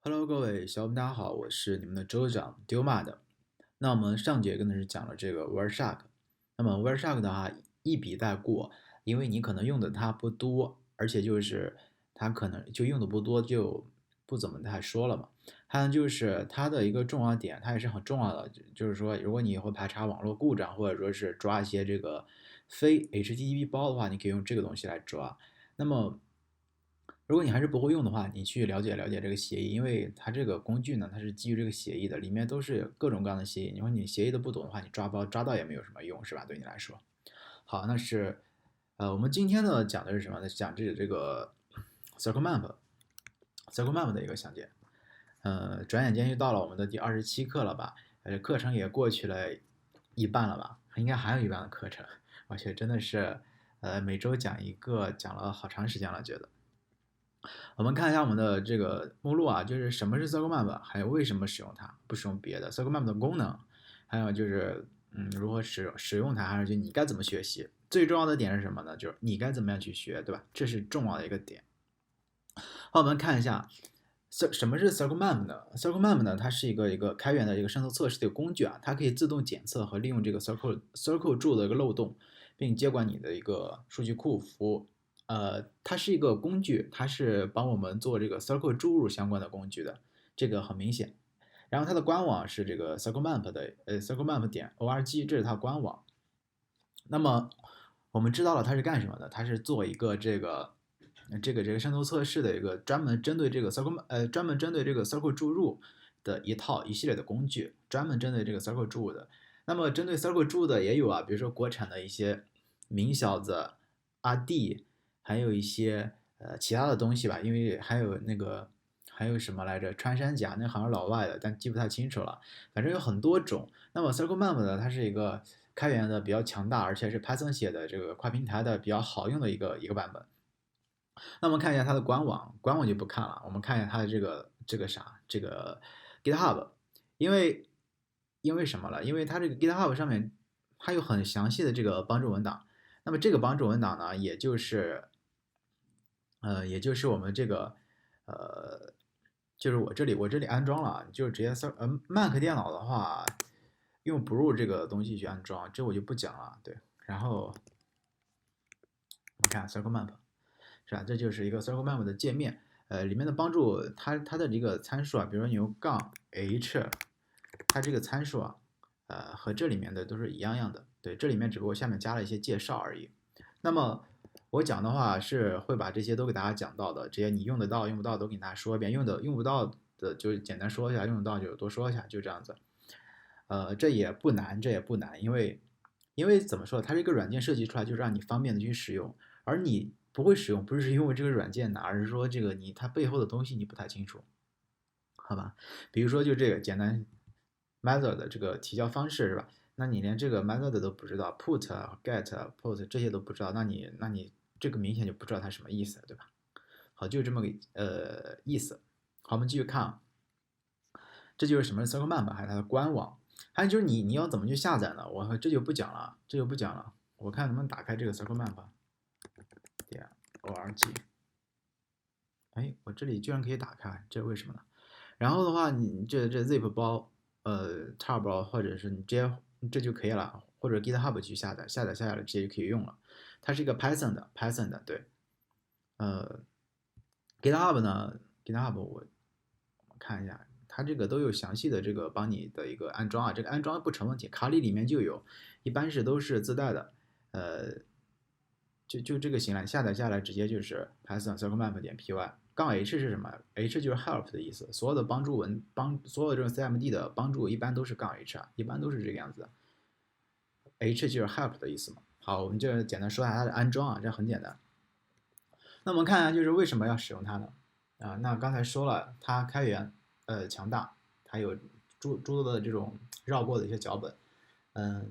Hello，各位小伙伴，大家好，我是你们的州长丢马的。那我们上节跟的是讲了这个 Wireshark，那么 Wireshark 的话一笔带过，因为你可能用的它不多，而且就是它可能就用的不多，就不怎么太说了嘛。还有就是它的一个重要点，它也是很重要的，就是说如果你以后排查网络故障，或者说是抓一些这个非 HTTP 包的话，你可以用这个东西来抓。那么如果你还是不会用的话，你去了解了解这个协议，因为它这个工具呢，它是基于这个协议的，里面都是各种各样的协议。你说你协议都不懂的话，你抓包抓到也没有什么用，是吧？对你来说，好，那是我们今天呢讲的是什么呢？讲这个 Circle Map，Circle Map 的一个详解。转眼间就到了我们的第27课了吧？课程也过去了一半了吧？应该还有一半的课程，而且真的是每周讲一个，讲了好长时间了，觉得。我们看一下我们的这个目录啊，就是什么是 Circle Map，还有为什么使用它，不使用别的 Circle Map 的功能，还有就是如何使用它，还有就你该怎么学习。最重要的点是什么呢？就是你该怎么样去学，对吧？这是重要的一个点。好，我们看一下什么是 Circle Map 呢？Circle Map 呢，它是一个开源的一个渗透测试的工具啊，它可以自动检测和利用这个 Circle 柱的一个漏洞，并接管你的一个数据库服务。它是一个工具，它是帮我们做这个 Circle 注入相关的工具的，这个很明显。然后它的官网是这个 Circle Map 的Circle Map 点 org，这是它官网。那么我们知道了它是干什么的，它是做一个这个渗透测试的一个专门针对这个 Circle 注入的一系列的工具，专门针对这个 Circle 注入的。那么针对 Circle 注入的也有啊，比如说国产的一些明小子、阿弟，还有一些其他的东西吧，因为还有什么来着？穿山甲那好像是老外的，但记不太清楚了。反正有很多种。那么 Circle Map 呢，它是一个开源的比较强大，而且是 Python 写的这个跨平台的比较好用的一个版本。那我们看一下它的官网，官网就不看了，我们看一下它的这个 GitHub，因为因为什么了？因为它这个 GitHub 上面它有很详细的这个帮助文档。那么这个帮助文档呢，也就是我们这个呃，就是我这里安装了，就是直接Mac 电脑的话，用 Brew 这个东西去安装，这我就不讲了。对，然后你看 Circle Map。是吧？这就是一个 Circle Map 的界面，里面的帮助它的一个参数啊，比如说你用杠 h，它这个参数啊，和这里面的都是一样样的，对，这里面只不过下面加了一些介绍而已。那么我讲的话是会把这些都给大家讲到的，这些你用得到用不到都给大家说一遍，用不到的就简单说一下，用得到就多说一下，就这样子。这也不难，这也不难，因为怎么说，它这个软件设计出来就是让你方便的去使用，而你不会使用，不是因为这个软件难，而是说这个它背后的东西你不太清楚，好吧？比如说就这个简单 method 的这个提交方式是吧？那你连这个 method 都不知道，put、get、post 这些都不知道，那你这个明显就不知道它什么意思，对吧？好，就这么个意思。好，我们继续看啊，这就是什么是 Circle Map，还有它的官网。还有就是你要怎么去下载呢？我这就不讲了，这就不讲了。我看能不能打开这个 Circle Map 点 org。哎，我这里居然可以打开，这是为什么呢？然后的话，你这 zip 包，tar 包，或者是你直接这就可以了，或者 GitHub 去下载了直接就可以用了。它是一个 Python 的，对，呃，GitHub 呢，GitHub 我看一下，它这个都有详细的这个帮你的一个安装啊，这个安装不成问题，卡里里面就有，一般都是自带的，呃，就这个行了，下载下来直接就是 Python Circle Map 点 py，杠 h 是什么？h 就是 help 的意思，所有的所有的这种 CMD 的帮助一般都是杠 h 啊，一般都是这个样子的，h 就是 help 的意思嘛。好，我们就简单说一下它的安装啊，这很简单。那我们看一下，就是为什么要使用它呢？那刚才说了，它开源，强大，它有诸多的这种绕过的一些脚本。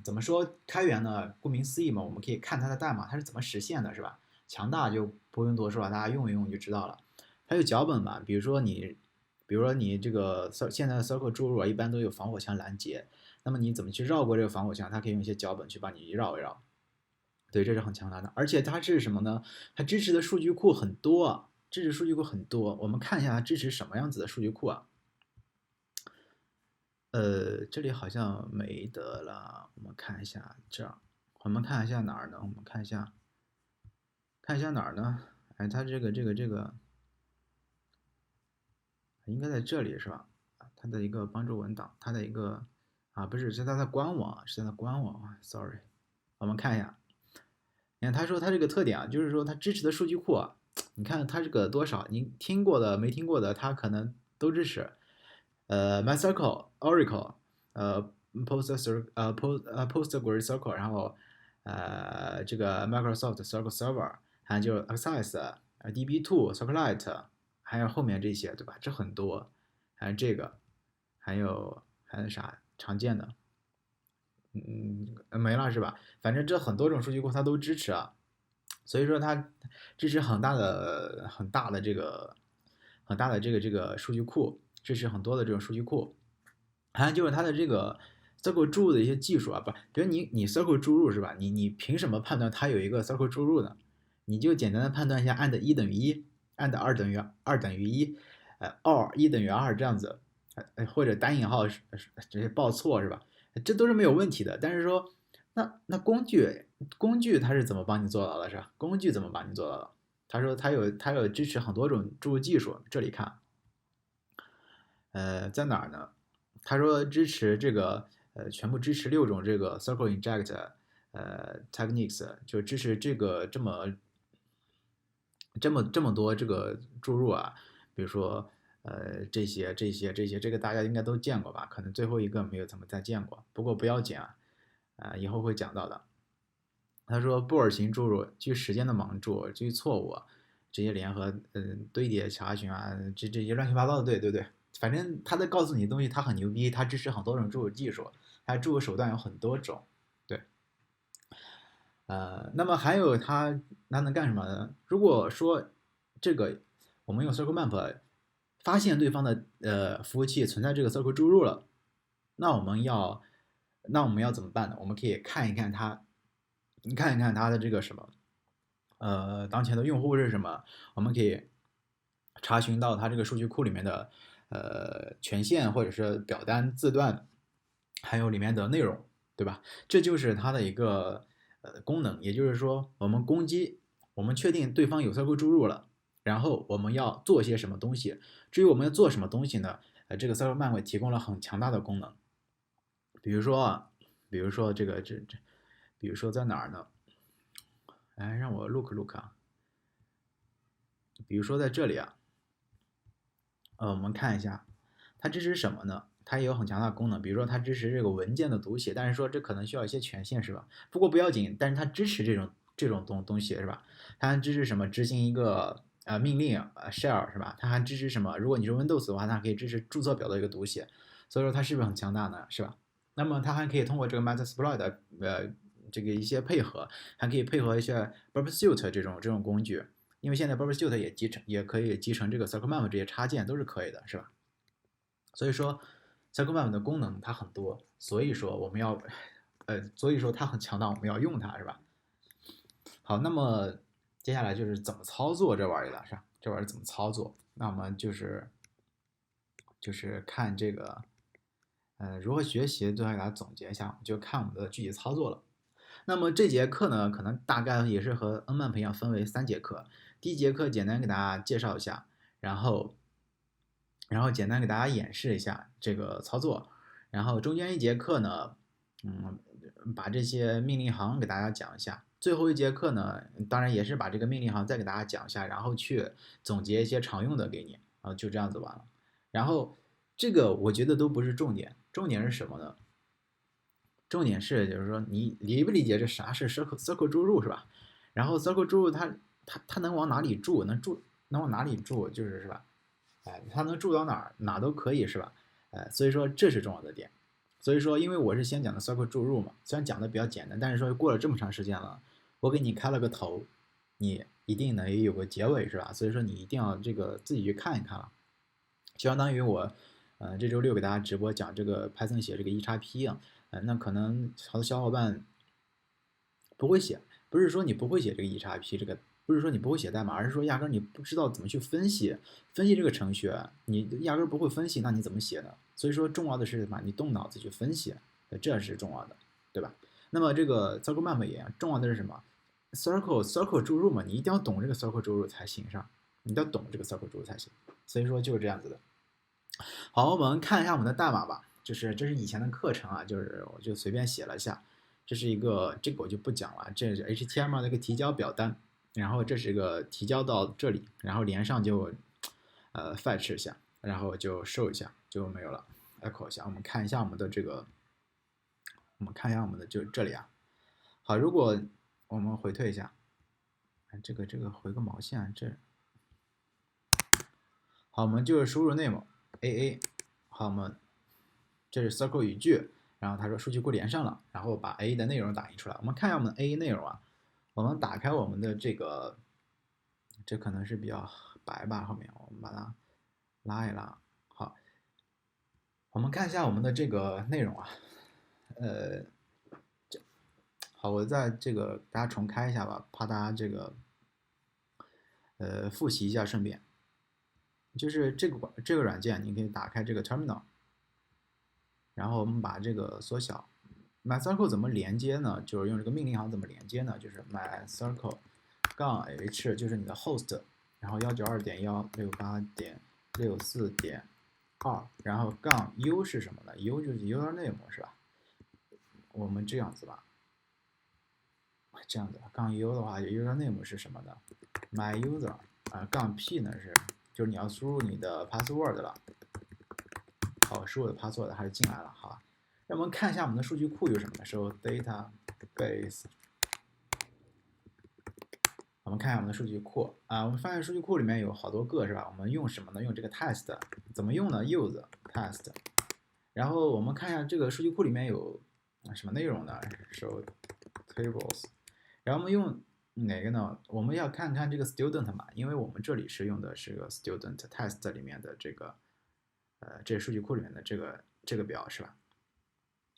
怎么说开源呢？顾名思义嘛，我们可以看它的代码，它是怎么实现的，是吧？强大就不用多说了，大家用一用就知道了。它有脚本嘛，比如说你这个现在的 Circle 注入啊，一般都有防火墙拦截，那么你怎么去绕过这个防火墙？它可以用一些脚本去帮你绕一绕。对，这是很强大的，而且它是什么呢？它支持的数据库很多啊，支持数据库很多，我们看一下它支持什么样子的数据库啊？这里好像没得了，我们看一下这儿，我们看一下哪儿呢？我们看一下哪儿呢？哎，它这个应该在这里是吧？它的一个帮助文档，它的一个不是，是它的官网，是它的官网啊，sorry，我们看一下。你看他说他这个特点啊，就是说它支持的数据库啊，你看它这个多少，你听过的没听过的，它可能都支持。MySQL、Oracle、Postgres SQL，然后这个 Microsoft SQL Server，还有就是 Access、DB2、SQLite，还有后面这些，对吧？这很多，还有这个，还有啥常见的？没了是吧？反正这很多种数据库它都支持啊，所以说它支持很大的这个数据库，支持很多的这种数据库。还有就是它的这个 Circle 注入的一些技术啊，不，比如你 Circle 注入是吧？你凭什么判断它有一个 Circle 注入呢？你就简单的判断一下 and 一等于一，and 二等于一，or 一等于二这样子，或者单引号这些报错是吧？这都是没有问题的。但是说，那工具它是怎么帮你做到的？是吧？工具怎么帮你做到的？他说他有支持很多种注入技术，这里看，在哪儿呢？他说支持这个全部支持6种这个 circle inject techniques，就支持这么多这个注入啊，比如说这些，这个大家应该都见过吧？可能最后一个没有怎么再见过，不过不要紧啊，以后会讲到的。他说布尔型注入基于时间的盲注，基于错误，这些联合堆叠查询啊，这些乱七八糟的，对对对，反正他在告诉你的东西，他很牛逼，他支持很多种注入技术，他注入手段有很多种，对。那么还有它能干什么呢？如果说这个我们用 Circle Map 发现对方的服务器存在这个 Circle 注入了，那我们要怎么办呢？我们可以看一看它，它的这个什么当前的用户是什么，我们可以查询到它这个数据库里面的权限或者是表单字段，还有里面的内容，对吧？这就是它的一个功能，也就是说，我们攻击，我们确定对方有 circle 注入了，然后我们要做些什么东西。至于我们要做什么东西呢？这个 circle map 提供了很强大的功能，比如说啊，比如说比如说在哪儿呢？哎，让我 look 啊，比如说在这里啊，我们看一下，它支持什么呢？它也有很强大的功能，比如说它支持这个文件的读写，但是说这可能需要一些权限，是吧？不过不要紧，但是它支持这种东西，是吧？它还支持什么？执行一个命令share 是吧？它还支持什么？如果你是 Windows 的话，它可以支持注册表的一个读写，所以说它是不是很强大呢？是吧？那么它还可以通过这个 Metasploit 的这个一些配合，还可以配合一些 Burpsuite 这种工具。因为现在 Burpsuite 也可以集成这个 CircleMap 这些插件都是可以的，是吧？所以说 CircleMap 的功能它很多，所以说我们要，所以说它很强大，我们要用它，是吧？好，那么接下来就是怎么操作这玩意了，是吧？这玩意怎么操作？那我们就是看这个，如何学习，最后给大家总结一下，就看我们的具体操作了。那么这节课呢，可能大概也是和 Nmap 一样，分为3节课。第一节课简单给大家介绍一下，然后简单给大家演示一下这个操作，然后中间一节课呢，把这些命令行给大家讲一下。最后一节课呢，当然也是把这个命令行再给大家讲一下，然后去总结一些常用的给你，就这样子完了。然后这个我觉得都不是重点，重点是什么呢？重点是就是说你理不理解这啥是 circle 注入是吧？然后 circle 注入它能往哪里注？能往哪里注？是吧？它能注到哪都可以是吧？所以说这是重要的点。所以说，因为我是先讲的 circle 注入嘛，虽然讲的比较简单，但是说过了这么长时间了，我给你开了个头，你一定能有个结尾是吧？所以说你一定要这个自己去看一看了，就相当于我，这周6给大家直播讲这个 Python 写这个 eXp 啊，那可能好多小伙伴不会写，不是说你不会写这个 eXp 这个不是说你不会写代码，而是说压根儿你不知道怎么去分析这个程序，你压根儿不会分析，那你怎么写呢？所以说重要的是什么？你动脑子去分析，这是重要的，对吧？那么这个 circle map 也一样，重要的是什么？circle 注入嘛，你一定要懂这个 circle 注入才行上，你要懂这个 circle 注入才行。所以说就是这样子的。好，我们看一下我们的代码吧，就是这是以前的课程啊，就是我就随便写了一下，这是一个这个我就不讲了，这是 HTML 的一个提交表单，然后这是一个提交到这里，然后连上就fetch 一下，然后就 show 一下就没有了 echo 一下，我们看一下我们的这个，我们看一下我们的就这里啊。好，如果我们回退一下，这个回个毛线啊，这好，我们就是输入 name AA， 好，我们这是 circle 语句，然后他说数据库连上了，然后把 AA 的内容打印出来。我们看一下我们的 AA 内容啊，我们打开我们的这个，这可能是比较白吧，后面我们把它拉一拉。好，我们看一下我们的这个内容啊，好，我在这个大家重开一下吧，怕大家这个复习一下，顺便就是这个软件，你可以打开这个 terminal，然后我们把这个缩小。MyCircle 怎么连接呢？就是用这个命令行怎么连接呢？就是 MyCircle 杠 H 就是你的 host， 然后192.168.64.2，然后杠 U 是什么呢 ？U 就是 username 是吧？我们这样子吧，这样子杠 U 的话，username 是什么呢 ？MyUser 杠 P 呢就是你要输入你的 password 了。好，输入的 password 还是进来了，好吧？让我们看一下我们的数据库有什么呢？是 database。我们看一下我们的数据库啊，我们发现数据库里面有好多个是吧？我们用什么呢？用这个 test， 怎么用呢 ？use test。然后我们看一下这个数据库里面有什么内容呢？show tables。然后我们用哪个呢？我们要看看这个 student 嘛，因为我们这里是用的是个 student test 里面的这个这数据库里面的这个表是吧？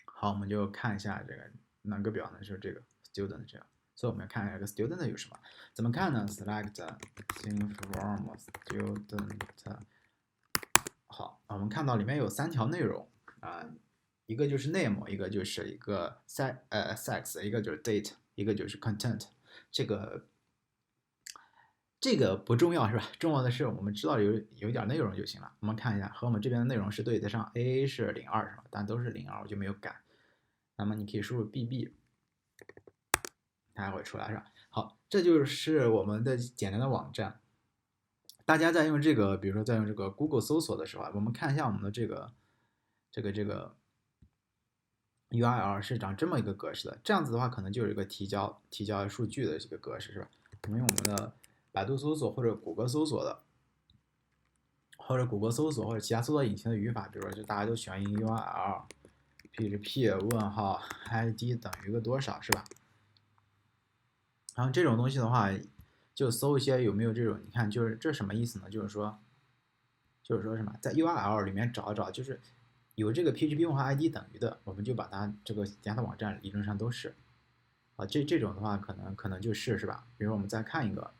好，我们就看一下这个哪个表呢？就是这个 student 这样。所以我们要看一下这个 student 有什么，怎么看呢 ？select from student。好，我们看到里面有3条内容啊，一个就是 name， 一个就是一个 sex， 一个就是 date， 一个就是 content。这个不重要是吧？重要的是我们知道有点内容就行了。我们看一下，和我们这边的内容是对得上 ，AA 是02是吧？但都是02，我就没有改。那么你可以输入 BB， 它会出来是吧？好，这就是我们的简单的网站。大家在用这个，比如说在用这个 Google 搜索的时候啊，我们看一下我们的这个 URL 是长这么一个格式的。这样子的话，可能就是一个提交数据的这个格式是吧？我们用我们的百度搜索或者谷歌搜索的，或者谷歌搜索或者其他搜索引擎的语法，比如说就大家都喜欢用 URL php 问号 id 等于个多少是吧？然后这种东西的话，就搜一些有没有这种，你看就是这什么意思呢？就是说什么，在 URL 里面找一找，就是有这个 PHP 问号 ID 等于的，我们就把它这个其他的网站理论上都是。啊，这种的话可能就是吧？比如说我们再看一个，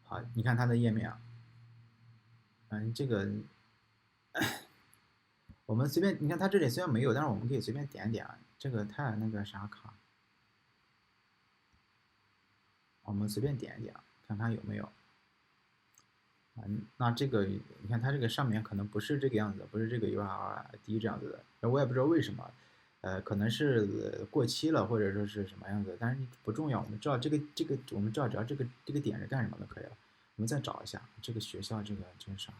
好，你看它的页面啊，这个我们随便，你看它这里虽然没有，但是我们可以随便点点啊，这个太那个啥卡。我们随便点一点，看看有没有。那这个你看它这个上面可能不是这个样子，不是这个 URL ID 这样子的，我也不知道为什么，可能是过期了或者说是什么样子，但是不重要，我们知道我们知道只要这个点是干什么就可以了。我们再找一下这个学校这个啥。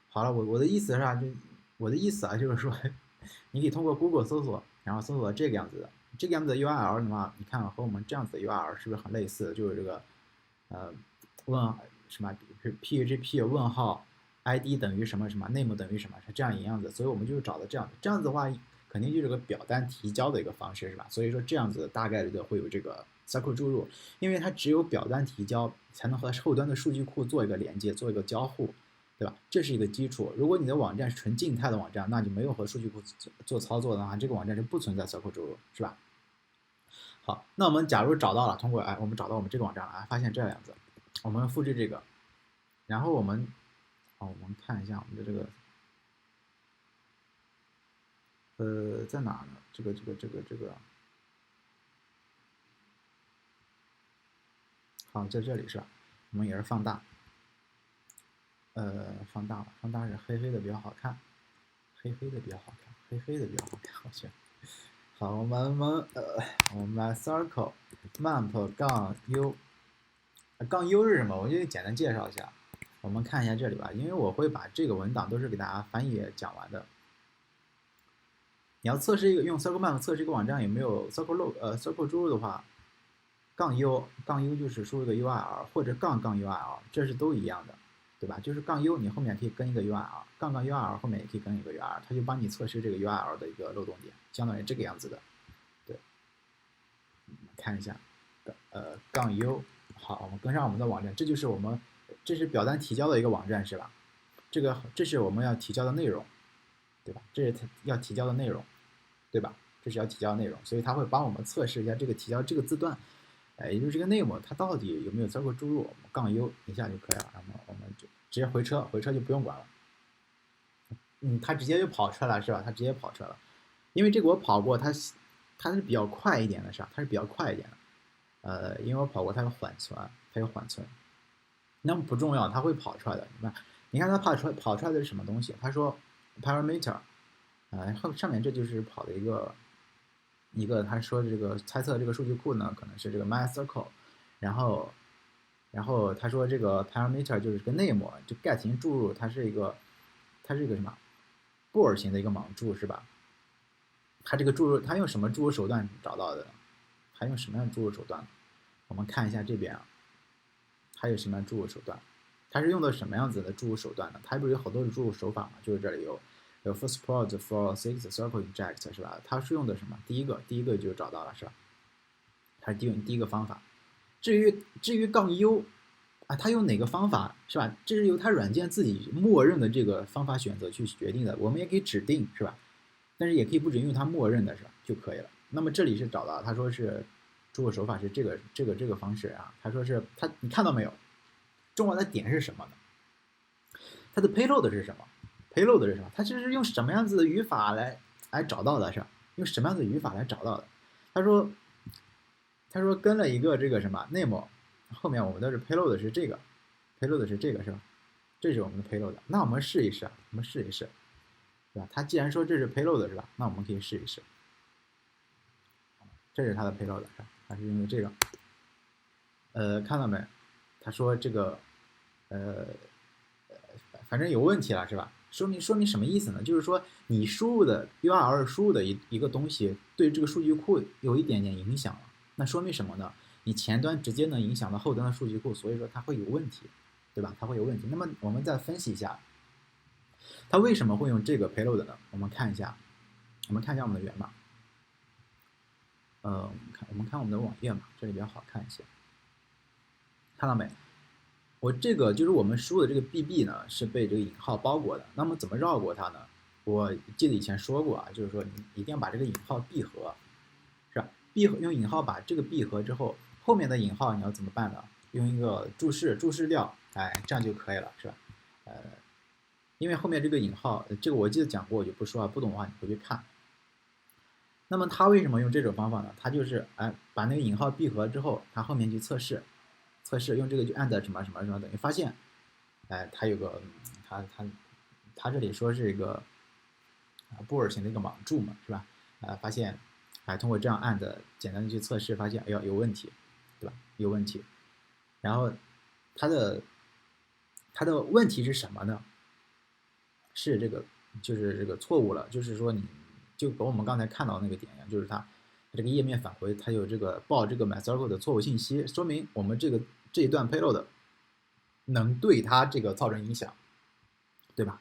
好了，我的意思是啥？我的意思啊，就是说，你可以通过 Google 搜索，然后搜索这个样子的。这个样子的 URL 的话，你看和我们这样子的 URL 是不是很类似？就是这个，问什么 PHP 问号 ID 等于什么什么 name 等于什么，是这样一样子。所以我们就找的这样子的话，肯定就是个表单提交的一个方式，是吧？所以说这样子大概率的会有这个 circle 注入，因为它只有表单提交才能和后端的数据库做一个连接，做一个交互。对吧？这是一个基础。如果你的网站是纯静态的网站，那就没有和数据库做操作的话，这个网站是不存在 circle 注入，是吧？好，那我们假如找到了，通过我们找到我们这个网站了发现这样子，我们复制这个，然后我们看一下我们的这个在哪呢？这个好，在这里是吧？我们也是放大，放大了，放大是黑黑的比较好看，黑黑的比较好看，黑黑的比较好看，好像。好，我们来 circle map 杠 u 杠 u 是什么？我就简单介绍一下。我们看一下这里吧，因为我会把这个文档都是给大家翻译讲完的。你要测试用 circle map 测试一个网站有没有 circle 输入的话，杠 u 就是输入个 URL 或者杠 URL， 这是都一样的，对吧？就是杠 u 你后面可以跟一个 URL， 杠 URL 后面也可以跟一个 URL， 它就帮你测试这个 URL 的一个漏洞点，相当于这个样子的。对，看一下，杠 u， 好，我们跟上我们的网站，这是表单提交的一个网站是吧？这是我们要提交的内容，对吧？这是要提交的内容，对吧？这是要提交的内容，所以它会帮我们测试一下这个提交这个字段，也就是这个 name 它到底有没有circle注入，我们杠 u 一下就可以了，然后我们就直接回车就不用管了。它直接就跑出来了是吧？它直接跑出来了，因为这个我跑过，它是比较快一点的是吧？它是比较快一点的，因为我跑过它有缓存，那么不重要，它会跑出来的。你看它跑出来的是什么东西？他说 parameter，上面这就是跑的一个他说这个猜测这个数据库呢可能是这个 MySQL， 然后他说这个 parameter 就是这个 name， 就 get 型注入它是一个什么布尔型的一个莽注是吧？它这个注入它用什么注入手段找到的？它用什么样的注入手段？我们看一下这边啊。它有什么样注入手段？它是用的什么样子的注入手段呢？它不是有好多的注入手法嘛？就是这里有 first port for six circle inject 是吧？它是用的什么？第一个就找到了是吧？它是第一个方法。至于杠 u 它用哪个方法是吧？这是由它软件自己默认的这个方法选择去决定的。我们也可以指定是吧？但是也可以不指定用它默认的是吧就可以了。那么这里是找到，他说是注入手法是这个方式啊。他说是你看到没有？重要的点是什么呢？它的 payload 是什么 ？payload 是什么？它就是用什么样子的语法来找到的，是吧？用什么样子的语法来找到的？他说跟了一个这个什么 name， 后面我们的是 payload 是这个 ，payload 是这个是吧？这是我们的 payload。那我们试一试，对吧？他既然说这是 payload 是吧？那我们可以试一试。这是它的 payload 是吧？它是因为这个，看到没？他说这个，反正有问题了是吧？说明什么意思呢？就是说你输入的 URL 输入的一个东西对这个数据库有一点点影响了。那说明什么呢？你前端直接能影响到后端的数据库，所以说它会有问题，对吧？它会有问题。那么我们再分析一下，它为什么会用这个 payload 呢？我们看一下我们的源码。我们看我们的网页嘛，这里比较好看一些。看到没？我这个就是我们输入的这个 BB 呢，是被这个引号包裹的。那么怎么绕过它呢？我记得以前说过啊，就是说你一定要把这个引号闭合，是吧？用引号把这个闭合之后，后面的引号你要怎么办呢？用一个注释掉，这样就可以了，是吧？因为后面这个引号，这个我记得讲过，我就不说了，不懂的话你回去看。那么他为什么用这种方法呢？他就是把那个引号闭合之后，他后面去测试用这个去按的什么什么什么，等于发现，它有个他这里说是一个布尔型的一个莽注嘛，是吧？发现通过这样按的简单的去测试，发现有问题，对吧？有问题。然后它的问题是什么呢？是就是这个错误了，就是说你就跟我们刚才看到那个点一样，就是它这个页面返回它有这个报这个 MySQL 的错误信息，说明我们这一段 payload 能对它这个造成影响，对吧？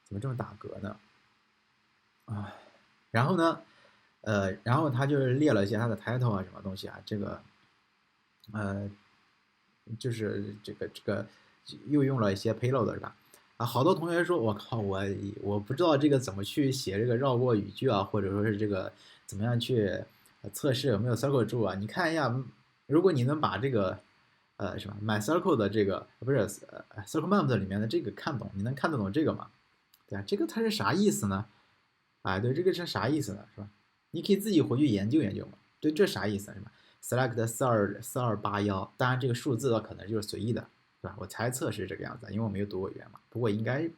怎么这么打嗝呢？然后呢，然后他就是列了一些它的 title 啊什么东西啊，这个就是这个又用了一些 payload 是吧？好多同学说，我靠，我不知道这个怎么去写这个绕过语句啊，或者说是这个怎么样去测试有没有 circle 柱啊？你看一下，如果你能把这个什么 my circle 的这个不是circle map 里面的这个看懂，你能看得懂这个吗？对啊，这个它是啥意思呢？哎，对，这个是啥意思呢？是吧？你可以自己回去研究研究嘛。对，这啥意思是吧？select 4281，当然这个数字的可能就是随意的，是吧？我猜测是这个样子，因为我没有读过语言嘛。不过应该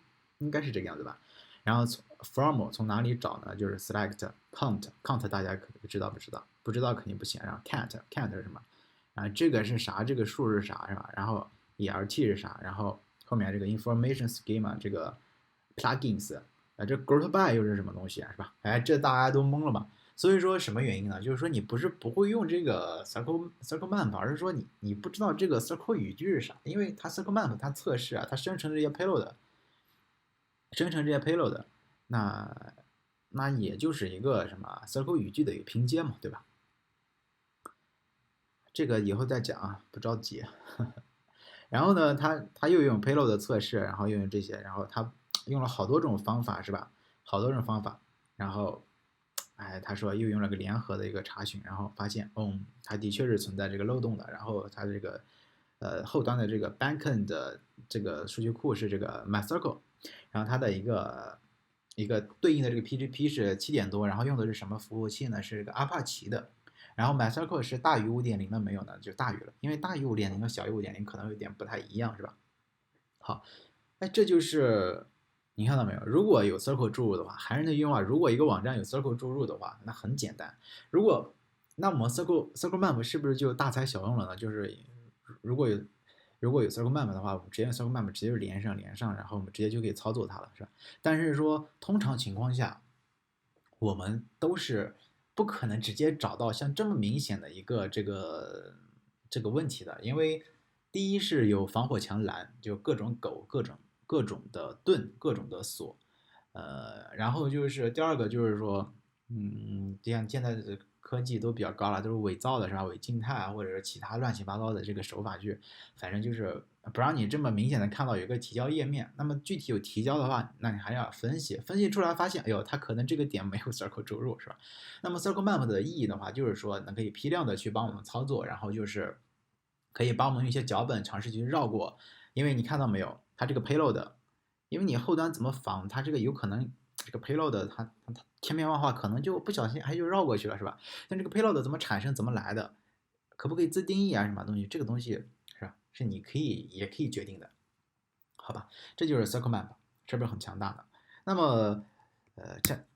是这个样子吧。然后从哪里找呢？就是 select count 大家可知道不知道？不知道肯定不行。然后 count 是什么？啊，这个是啥？这个数是啥是吧？然后 ELT 是啥？然后后面这个 information schema 这个 plugins 这 group by 又是什么东西啊？是吧？哎，这大家都懵了吧？所以说什么原因呢？就是说你不是不会用这个 circle map，而是说你不知道这个 circle 语句是啥，因为它 circle map 它测试啊，它生成这些 payload，那也就是一个什么 circle 语句的一个拼接嘛，对吧？这个以后再讲啊，不着急。然后呢，他又用 payload 的测试，然后又用这些，然后他用了好多种方法，是吧？好多种方法，然后，哎，他说又用了个联合的一个查询，然后发现，它的确是存在这个漏洞的。然后它这个，后端的这个 backend 的这个数据库是这个 MyCircle，然后它的一个对应的这个 PGP 是7点多，然后用的是什么服务器呢？是这个阿帕奇的。然后 MyCircle 是大于5.0的没有呢，就大于了，因为大于5.0和小于5.0可能有点不太一样，是吧？好，哎，这就是你看到没有？如果有 Circle 注入的话，还是那句话，如果一个网站有 Circle 注入的话，那很简单。如果那么 Circle Map 是不是就大材小用了呢？就是如果有Circle Map 的话，我们直接用 Circle Map 直接就连上，然后我们直接就可以操作它了，是吧？但是说通常情况下，我们都是不可能直接找到像这么明显的一个这个问题的，因为第一是有防火墙栏，就各种狗、各种的盾、各种的锁，然后就是第二个就是说，像现在的科技都比较高了，都是伪造的是吧？伪静态啊，或者是其他乱七八糟的这个手法去，反正就是不让你这么明显的看到有一个提交页面。那么具体有提交的话，那你还要分析，分析出来发现，哎呦，它可能这个点没有 circle 注入是吧？那么 circle map 的意义的话，就是说可以批量的去帮我们操作，然后就是可以帮我们用一些脚本尝试去绕过，因为你看到没有，它这个 payload。因为你后端怎么仿，它这个有可能这个 payload 它千变万化，可能就不小心就绕过去了，是吧？但这个 payload 怎么产生，怎么来的，可不可以自定义啊？什么东西？这个东西是吧？是你也可以决定的，好吧？这就是 circle map，是不是很强大的？那么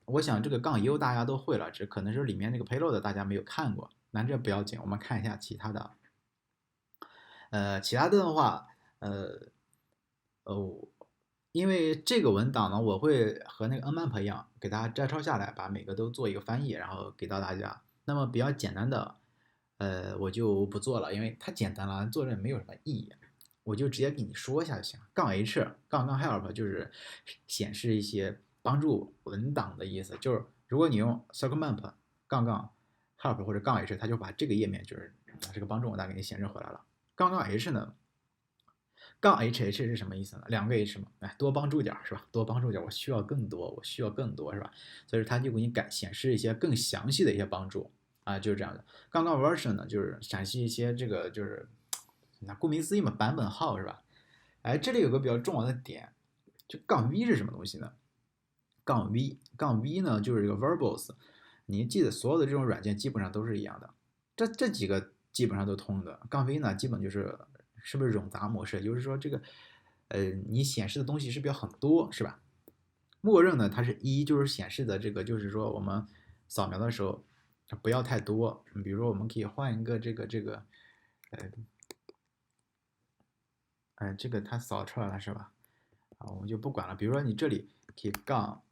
我想这个杠 U 大家都会了，只可能是里面那个 payload 大家没有看过，那这不要紧，我们看一下其他的。其他的话，呃，哦，因为这个文档呢，我会和那个 Nmap 一样，给大家摘抄下来，把每个都做一个翻译，然后给到大家。那么比较简单的，我就不做了，因为太简单了，做着没有什么意义。我就直接给你说一下就行了。杠 H 杠 help 就是显示一些帮助文档的意思，就是如果你用 circlemap 杠 help 或者杠 H，它就把这个页面就是这个帮助文档给你显示回来了。杠 H 呢？杠 HH 是什么意思呢？两个 H 嘛，哎，多帮助点是吧？多帮助点，我需要更多，是吧？所以它就给你显示一些更详细的一些帮助啊，就是这样的。杠 version 呢，就是展示一些这个就是那顾名思义嘛，版本号是吧？哎，这里有个比较重要的点，就杠 V 是什么东西呢？杠 V 呢，就是这个 verbose，你记得所有的这种软件基本上都是一样的，这几个基本上都通的。杠 V 呢，基本是不是冗杂模式？就是说这个，你显示的东西是不是要很多，是吧？默认呢，它是一，就是显示的这个，就是说我们扫描的时候不要太多。比如说，我们可以换一个这个它扫出来了是吧？啊，我们就不管了。比如说你这里可以杠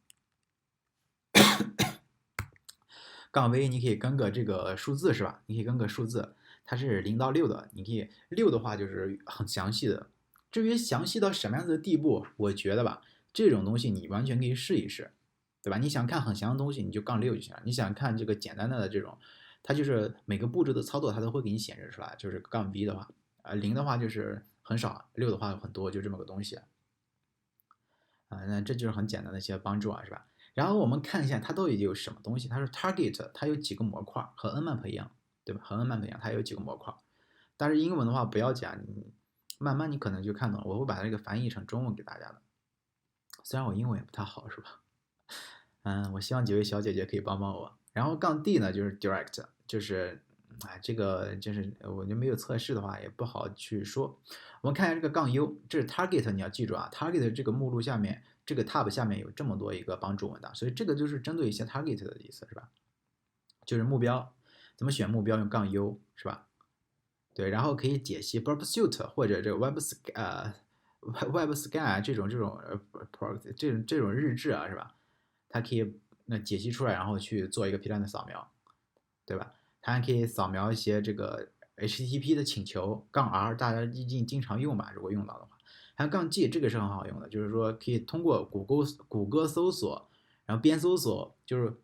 V，你可以跟个这个数字是吧？你可以跟个数字，它是0到6的，你可以6的话就是很详细的。至于详细到什么样子的地步，我觉得吧，这种东西你完全可以试一试，对吧？你想看很详的东西，你就杠6就行了。你想看这个简单的这种，它就是每个步骤的操作，它都会给你显示出来。就是杠 V 的话，0的话就是很少，6的话很多，就这么个东西。那这就是很简单的一些帮助啊，是吧？然后我们看一下它到底有什么东西。它说 target 它有几个模块，和 nmap 一样，对吧？和 nmap 一样，它有几个模块。但是英文的话不要讲，你慢慢你可能就看懂了。我会把这个翻译成中文给大家的，虽然我英文也不太好，是吧？我希望几位小姐姐可以帮帮我。然后杠 D 呢，就是 direct，就是这个就是我就没有测试的话也不好去说。我们看一下这个杠 U，这是 target，你要记住啊，target 这个目录下面这个 tab 下面有这么多一个帮助文档，所以这个就是针对一些 target 的意思，是吧？就是目标，怎么选目标用杠 U 是吧？对，然后可以解析 Pursuit 或者这个 Web Scan 这种日志啊，是吧？它可以解析出来，然后去做一个批量的扫描，对吧？它还可以扫描一些这个 HTTP 的请求，杠 R 大家一定经常用吧，如果用到的话。还有杠 G 这个是很好用的，就是说可以通过谷歌搜索，然后边搜索，就是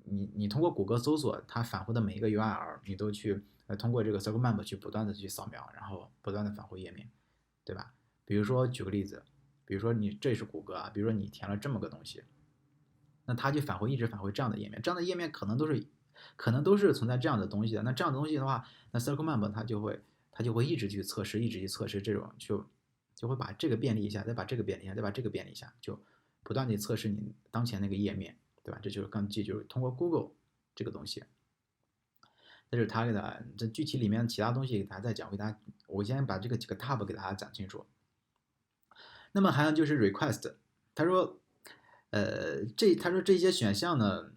你通过谷歌搜索它返回的每一个 URL，你都去通过这个 Circle Map 去不断的去扫描，然后不断的返回页面，对吧？比如说举个例子，比如说你这是谷歌啊，比如说你填了这么个东西，那它就一直返回这样的页面，这样的页面可能都是存在这样的东西的。那这样的东西的话，那 Circle Map 它就会一直去测试，一直去测试这种就会把这个便利一下，再把这个便利一下，再把这个便利一下，就不断的测试你当前那个页面，对吧？这就是刚记，就是通过 Google 这个东西。这是 target，这具体里面其他东西给大家再讲，我先把这个几个 tab 给大家讲清楚。那么还有就是 request，他说他说这些选项呢，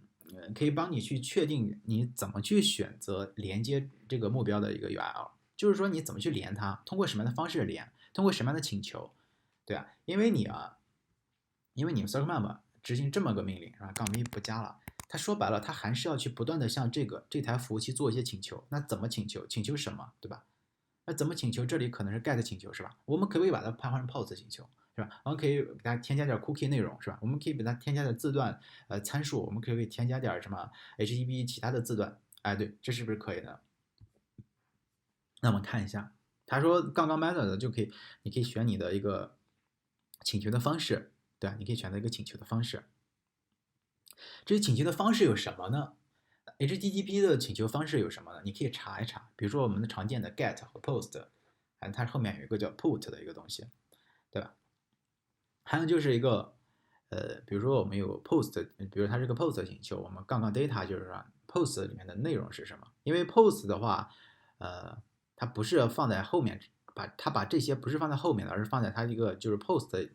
可以帮你去确定你怎么去选择连接这个目标的一个 URL，就是说你怎么去连它，通过什么样的方式连，通过什么样的请求，对啊，因为你 Circle Map 执行这么个命令是吧？杠 V 不加了，它说白了，它还是要去不断的向这台服务器做一些请求，那怎么请求？请求什么，对吧？那怎么请求？这里可能是 get 请求是吧？我们可不可以把它换成 post 请求？是吧？我们可以给它添加点 cookie 内容，是吧？我们可以给它添加点字段参数，我们可以添加点什么 HTTP 其他的字段，哎，对，这是不是可以的？那我们看一下，他说杠杠 method 就可以，你可以选你的一个请求的方式，对吧？你可以选择一个请求的方式。这些请求的方式有什么呢？HTTP 的请求方式有什么呢？你可以查一查，比如说我们的常见的 get 和 post，它后面有一个叫 put 的一个东西，对吧？还有就是一个，比如说我们有 post，比如它是个 post 请求，我们杠杠 data 就是说 post 里面的内容是什么？因为 post 的话，它不是放在后面，把这些不是放在后面的，而是放在它一个就是 post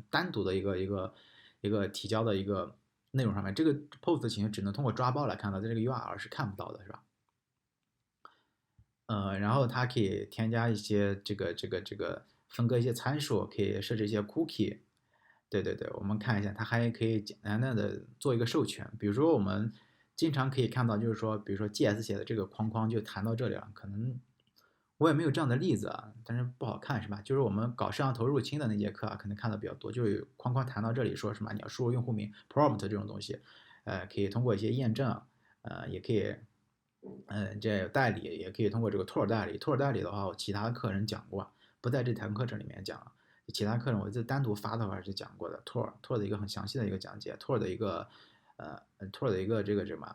单独的一个提交的一个内容上面。这个 post 请求只能通过抓包来看到，在这个 URL 是看不到的，是吧？然后它可以添加一些这个分割一些参数，可以设置一些 cookie。对对对，我们看一下，它还可以简单的做一个授权。比如说我们经常可以看到，就是说，比如说 GS 写的这个框框就弹到这里了，可能我也没有这样的例子啊，但是不好看是吧？就是我们搞摄像头入侵的那节课啊，可能看到比较多，就是框框弹到这里说什么你要输入用户名 prompt 这种东西，可以通过一些验证，也可以。这有代理，也可以通过这个托尔代理。托尔代理的话，我其他课程讲过，不在这堂课程里面讲。其他课程我就单独发的话是讲过的。托尔的一个很详细的一个讲解，托尔的一个这个什么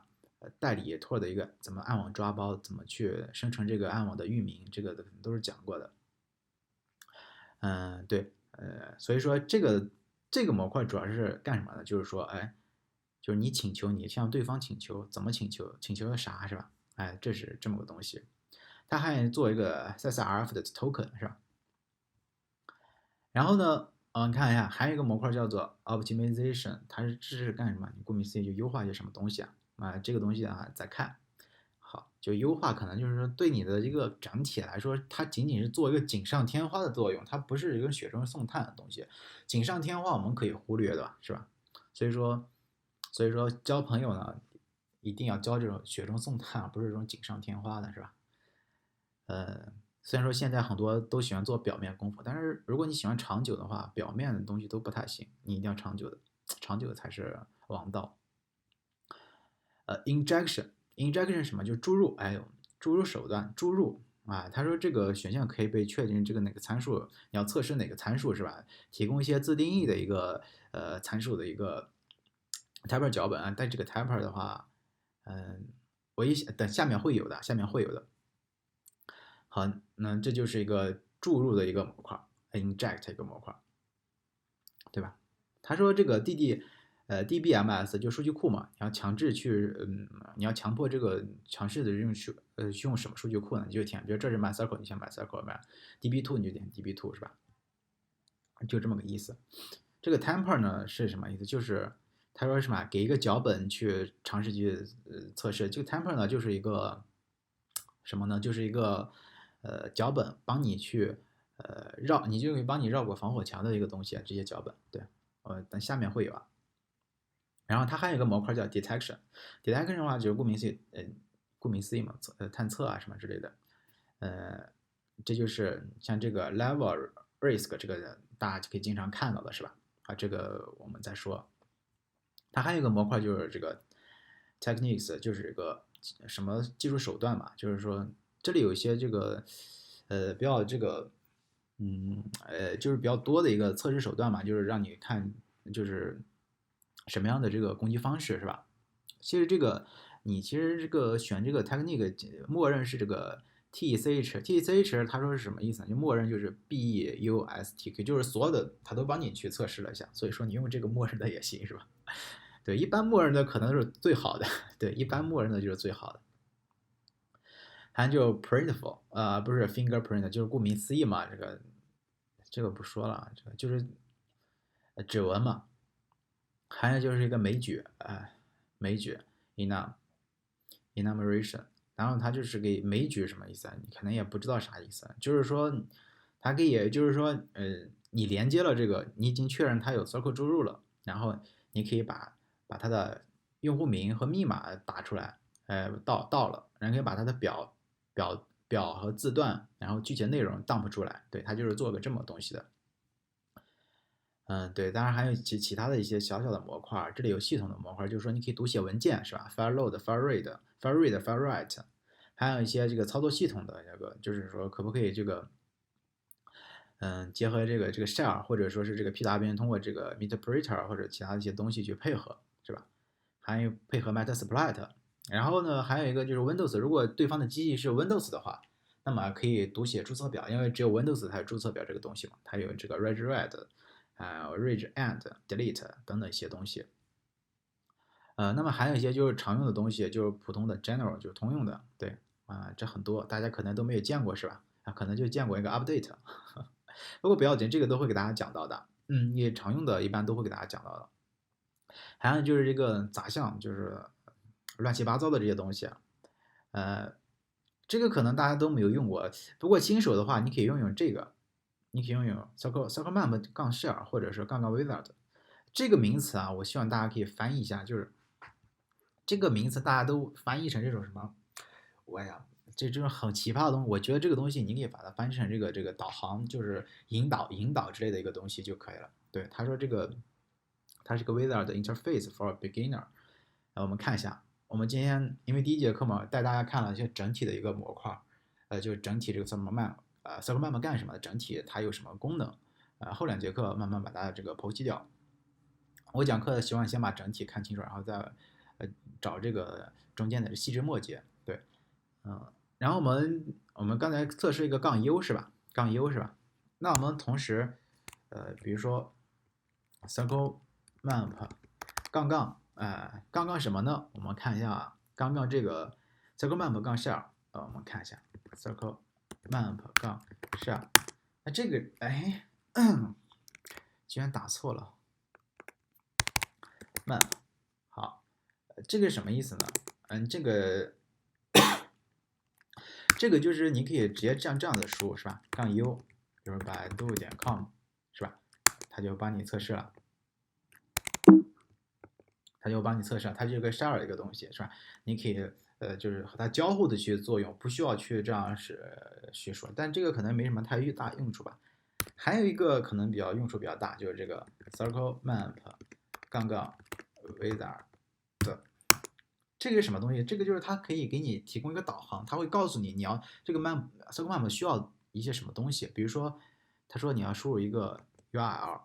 代理，托尔的一个怎么暗网抓包，怎么去生成这个暗网的域名，这个都是讲过的。对，所以说这个模块主要是干什么呢？就是说，哎，就是你请求，你向对方请求，怎么请求，请求的啥是吧？哎，这是这么个东西。它还做一个 SSRF 的 token 是吧？然后呢，你看一下，还有一个模块叫做 optimization，这是干什么？你顾名思义就优化一些什么东西啊？这个东西啊，再看。好，就优化可能就是说对你的一个整体来说，它仅仅是做一个锦上添花的作用，它不是一个雪中送炭的东西。锦上添花我们可以忽略的，是吧？所以说交朋友呢，一定要交这种雪中送炭，不是这种锦上添花的，是吧？虽然说现在很多都喜欢做表面功夫，但是如果你喜欢长久的话，表面的东西都不太行，你一定要长久的，长久的才是王道。injection 是什么？就是注入，哎，注入手段，注入啊。他说这个选项可以被确定这个哪个参数，你要测试哪个参数是吧？提供一些自定义的一个参数的一个 typer 脚本啊，但这个 typer 的话，我等下面会有的，下面会有的。好，那这就是一个注入的一个模块，inject 一个模块，对吧？他说这个 DBMS 就数据库嘛，你要强制去，你要强迫这个强势的用什么数据库呢？你就填，比如这是 MySQL，你先 MySQL，DB2 你就点 DB2 是吧？就这么个意思。这个 temper 呢是什么意思？就是他说什么，给一个脚本去尝试去测试。这个 temper 呢就是一个什么呢？就是一个脚本，帮你去你就可以帮你绕过防火墙的一个东西啊，这些脚本。对，等下面会有啊。然后它还有一个模块叫 detection，detection 的话就是顾名思义嘛，探测啊什么之类的。这就是像这个 level risk 这个大家就可以经常看到的是吧？啊，这个我们再说。它还有一个模块就是这个 techniques，就是这个什么技术手段嘛，就是说这里有一些这个比较这个就是比较多的一个测试手段嘛，就是让你看就是什么样的这个攻击方式是吧？其实这个你其实这个选这个 technique，默认是这个 TCH，TCH 他说是什么意思呢？就默认就是 BUSTQ，就是所有的他都帮你去测试了一下，所以说你用这个默认的也行是吧？对，一般默认的可能是最好的，对，一般默认的就是最好的。还有就 printful，不是 fingerprint，就是顾名思义嘛，这个不说了，这个就是指纹嘛。还有就是一个枚举，枚举 enumeration，然后它就是给枚举什么意思啊？你可能也不知道啥意思，就是说它可以，就是说，你连接了这个，你已经确认它有 circle 注入了，然后你可以把它的用户名和密码打出来，到了，然后可以把它的表和字段，然后具体的内容 dump 出来，对，它就是做个这么东西的。对，当然还有其他的一些小小的模块，这里有系统的模块，就是说你可以读写文件是吧？file load、file read、file read、file write，还有一些这个操作系统的那个，就是说可不可以这个，结合这个 shell 或者说是这个 PWM 通过这个 meterpreter 或者其他的一些东西去配合是吧？还有配合 metasploit，然后呢还有一个就是 Windows，如果对方的机器是 Windows 的话，那么可以读写注册表，因为只有 Windows 才有注册表这个东西嘛，它有这个 read read and delete 等等一些东西。那么还有一些就是常用的东西，就是普通的 general 就是通用的，对这很多大家可能都没有见过是吧？可能就见过一个 update，不过不要紧，这个都会给大家讲到的，也常用的一般都会给大家讲到的。还有就是这个杂项，就是乱七八糟的这些东西这个可能大家都没有用过，不过新手的话，你可以用这个，你可以用 circlemap 杠 share 或者是杠 wizard 这个名词啊，我希望大家可以翻译一下，就是这个名词大家都翻译成这种什么，我呀，这种很奇葩的东西，我觉得这个东西你可以把它翻成这个导航，就是引导之类的一个东西就可以了。对，他说它是个 wizard interface for beginner，我们看一下。我们今天因为第一节课嘛，带大家看了一些整体的一个模块，就是整体这个 circlemap 干什么，整体它有什么功能，后2节课慢慢把它这个剖析掉。我讲课希望先把整体看清楚，然后再找这个中间的细枝末节。对，然后我们刚才测试一个杠 U 是吧？杠 U 是吧？那我们同时比如说 circle map 杠杠杠杠什么呢？我们看一下啊，杠杠这个 circle map 杠 share，我们看一下 circle map 杠 share，那这个居然打错了 map，好，这个什么意思呢？这个就是你可以直接这样的输入是吧？杠 U，比如百度.com 是吧？它就帮你测试了。它就帮你测试，它是一个 share 的一个东西，是吧？你可以就是和它交互的去作用，不需要去这样去说，但这个可能没什么太大用处吧。还有一个可能用处比较大，就是这个 circle map 杠杠 wizard，这个是什么东西？这个就是它可以给你提供一个导航，它会告诉你要这个 circle map 需要一些什么东西，比如说他说你要输入一个 URL，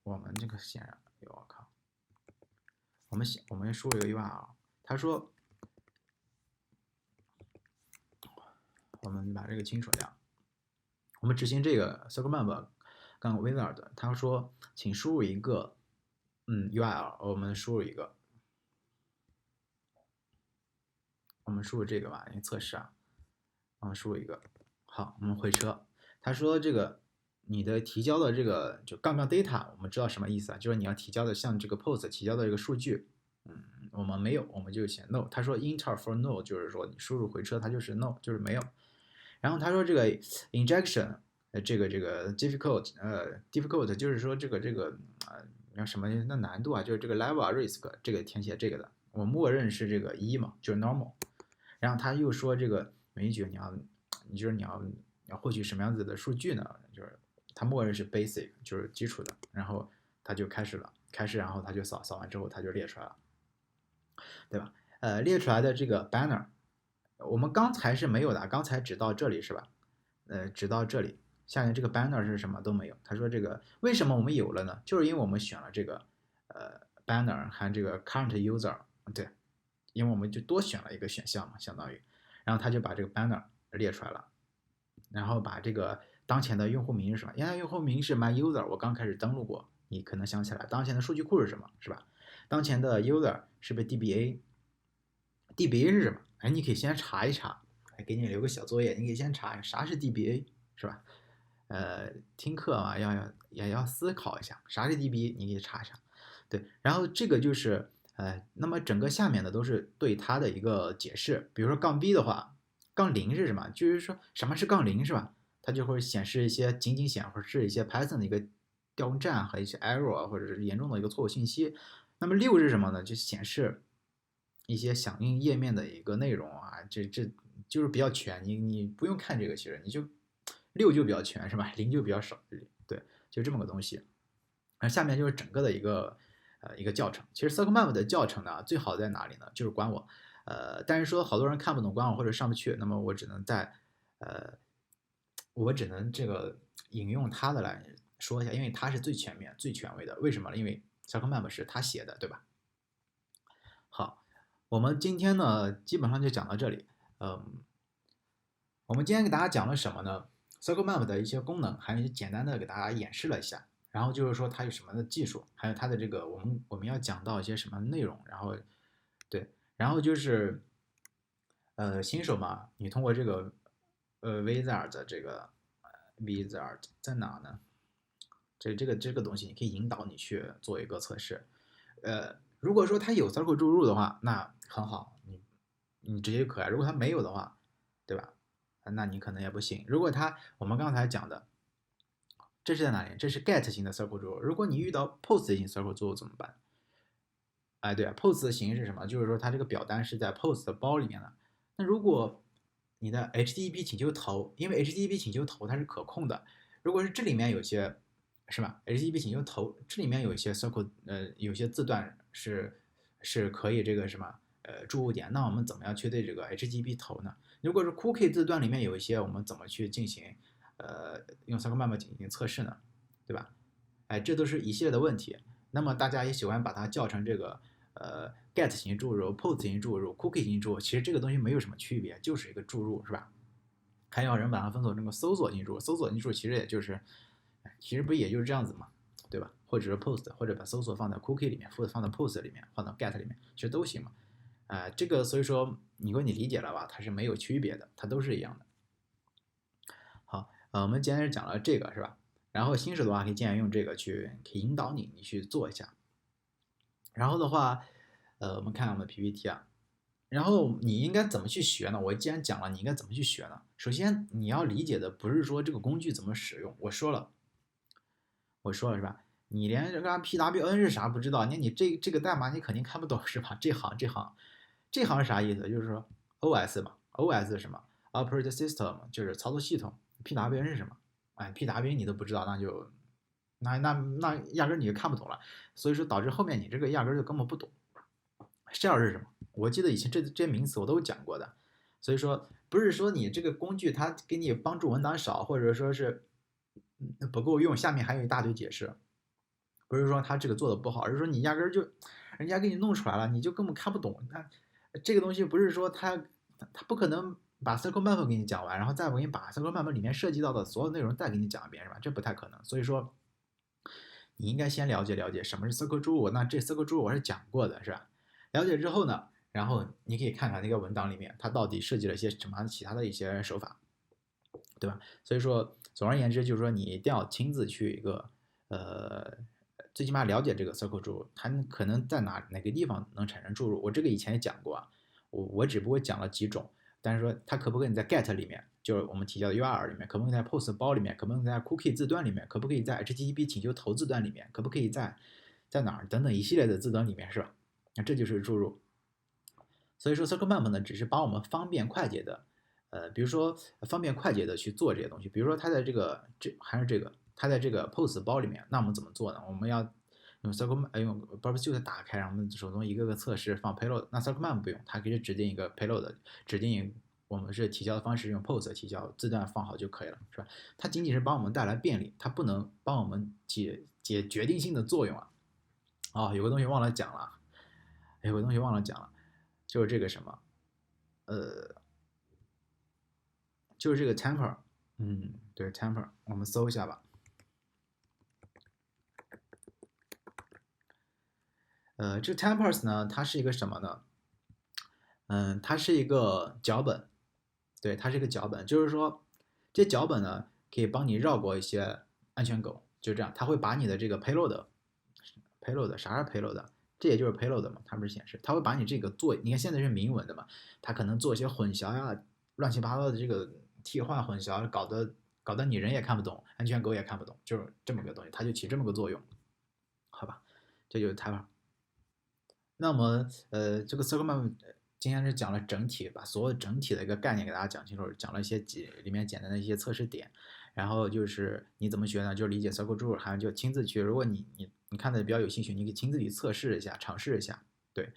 我们这个显然我靠。我们输入一个 URL， 他说我们把这个清楚掉，我们执行这个 CircleMap 杠 Wizard， 他说请输入一个URL， 我们输入一个，我们输入这个吧，因为测试啊，我们输入一个，好，我们回车，他说这个你的提交的这个就杠杠 data， 我们知道什么意思啊？就是你要提交的像这个 post 提交的这个数据，我们没有，我们就写 no。他说 enter for no， 就是说你输入回车，它就是 no， 就是没有。然后他说这个 injection，这个 difficult 就是说这个叫什么那难度啊，就是这个 level risk 这个填写这个的，我默认是这个1嘛，就是 normal。然后他又说这个每一句你要获取什么样子的数据呢？就是他默认是 basic， 就是基础的，然后他就开始，然后他就扫完之后他就列出来了，对吧？列出来的这个 banner， 我们刚才是没有的，刚才只到这里是吧？只到这里，下面这个 banner 是什么都没有。他说这个为什么我们有了呢？就是因为我们选了这个banner 和这个 current user， 对，因为我们就多选了一个选项嘛，相当于，然后他就把这个 banner 列出来了，然后把这个当前的用户名是什么？原来用户名是 my user， 我刚开始登录过，你可能想起来，当前的数据库是什么，是吧？当前的 user 是不是 DBA？DBA 是什么？哎，你可以先查一查，给你留个小作业，你可以先查啥是 DBA， 是吧？听课嘛，也要思考一下啥是 DBA， 你可以查一查。对，然后这个就是那么整个下面的都是对它的一个解释。比如说杠 B 的话，杠0是什么？就是说什么是杠0是吧？它就会显示一些仅显示一些 Python 的一个调用站和一些 error 或者是严重的一个错误信息。那么6是什么呢？就显示一些响应页面的一个内容啊，这就是比较全，你不用看这个，其实你就6就比较全是吧？0就比较少，对，就这么个东西。那下面就是整个的一个教程。其实 CircleMap 的教程呢，最好在哪里呢？就是官网。但是说好多人看不懂官网或者上不去，那么我只能这个引用它的来说一下，因为它是最全面、最权威的。为什么呢？因为 CircleMap 是他写的，对吧？好，我们今天呢基本上就讲到这里。我们今天给大家讲了什么呢？CircleMap 的一些功能，还有一些简单的给大家演示了一下。然后就是说它有什么的技术，还有它的这个我们要讲到一些什么内容。然后对，然后就是新手嘛，你通过这个Wizard 这个Wizard 在哪呢？这个东西，你可以引导你去做一个测试。如果说它有 Circle 注入的话，那很好，你直接就可以。如果它没有的话，对吧？那你可能也不行。如果我们刚才讲的，这是在哪里？这是 get 型的 Circle 注入。如果你遇到 post 型 Circle 注入怎么办？哎，对，post 型是什么？就是说它这个表单是在 post 的包里面的。那如果你的 HTTP 请求头，因为 HTTP 请求头它是可控的，如果是这里面有些是吧？HTTP 请求头这里面有一些 circle，有些字段是可以这个什么注入点，那我们怎么样去对这个 HTTP 头呢？如果是 cookie 字段里面有一些，我们怎么去进行用 CircleMap 进行测试呢？对吧？哎，这都是一系列的问题。那么大家也喜欢把它叫成这个get 型注入、post 型注入、cookie 型注入，其实这个东西没有什么区别，就是一个注入，是吧？还有人把它分作这个搜索型注入，搜索型注入其实也就是，其实不也就是这样子嘛，对吧？或者是 post， 或者把搜索放在 cookie 里面，或者放在 post 里面，放到 get 里面，其实都行嘛。这个所以说，如果你理解了吧，它是没有区别的，它都是一样的。好，我们今天是讲了这个是吧？然后新手的话可以建议用这个可以引导你去做一下。然后的话，我们看我们 PPT 啊，然后你应该怎么去学呢？我既然讲了，你应该怎么去学呢？首先你要理解的不是说这个工具怎么使用，我说了是吧？你连这个 PWN 是啥不知道，你这个代码你肯定看不懂是吧？这行是啥意思？就是说 OS 嘛，OS 是什么 Operating System 就是操作系统，PWN 是什么？哎，PWN 你都不知道，那压根你就看不懂了，所以说导致后面你这个压根就根本不懂。Shell 是什么？我记得以前这些名词我都讲过的，所以说不是说你这个工具它给你帮助文档少，或者说是不够用，下面还有一大堆解释，不是说它这个做的不好，而是说你压根就，人家给你弄出来了，你就根本看不懂。那这个东西不是说他不可能把 Circle Map 给你讲完，然后再给你把 Circle Map 里面涉及到的所有内容再给你讲一遍，是吧？这不太可能。所以说，你应该先了解了解什么是 Circle 注入。那这 Circle 注入我是讲过的，是吧？了解之后呢，然后你可以看看那个文档里面它到底设计了一些什么其他的一些手法，对吧？所以说，总而言之，就是说你一定要亲自去一个最起码了解这个 Circle 注入，它可能在哪个地方能产生注入。我这个以前也讲过啊，我只不过讲了几种，但是说它可不可以在 get 里面，就是我们提交的 URL 里面，可不可以在 post 包里面，可不可以在 cookie 字段里面，可不可以在 HTTP 请求投字段里面，可不可以在哪儿等等一系列的字段里面，是吧？那这就是注入。所以说 Circle Map 呢，只是帮我们方便快捷的，比如说方便快捷的去做这些东西。比如说它在它在这个 post 包里面，那我们怎么做呢？我们要用 Circle 用 Barbecue 打开，然后我们手动一个个测试放 payload。那 Circle Map 不用，它可以指定一个 payload，指定我们是提交的方式用 post 提交，字段放好就可以了，是吧？它仅仅是帮我们带来便利，它不能帮我们解决定性的作用啊。有个东西忘了讲了，有个东西忘了讲了。就是这个什么，就是这个 temper，对 temper，我们搜一下吧。这 tempers 呢，它是一个什么呢？它是一个脚本，对，它是一个脚本，就是说这脚本呢可以帮你绕过一些安全狗，就这样，它会把你的这个 payload 啥是 payload？这也就是 payload 嘛，它不是显示，它会把你这个做，你看现在是明文的嘛，它可能做一些混淆呀，乱七八糟的这个替换混淆，搞得你人也看不懂，安全狗也看不懂，就是这么个东西，它就起这么个作用，好吧？这就是 type。那么这个 Circle Map 今天是讲了整体，把所有整体的一个概念给大家讲清楚，讲了一些里面简单的一些测试点，然后就是你怎么学呢？就理解 Circle 注入，还有就亲自去，如果你看的比较有兴趣，你可以亲自去测试一下，尝试一下。对，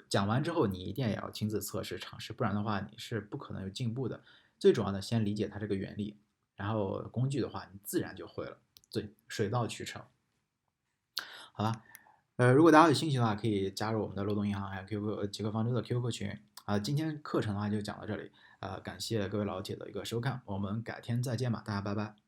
讲完之后你一定也要亲自测试尝试，不然的话你是不可能有进步的。最主要的先理解它这个原理，然后工具的话你自然就会了，对，水到渠成。好吧，如果大家有兴趣的话，可以加入我们的漏洞银行还有 QQ 极客方舟的 QQ 群啊。今天课程的话就讲到这里，感谢各位老铁的一个收看，我们改天再见吧，大家拜拜。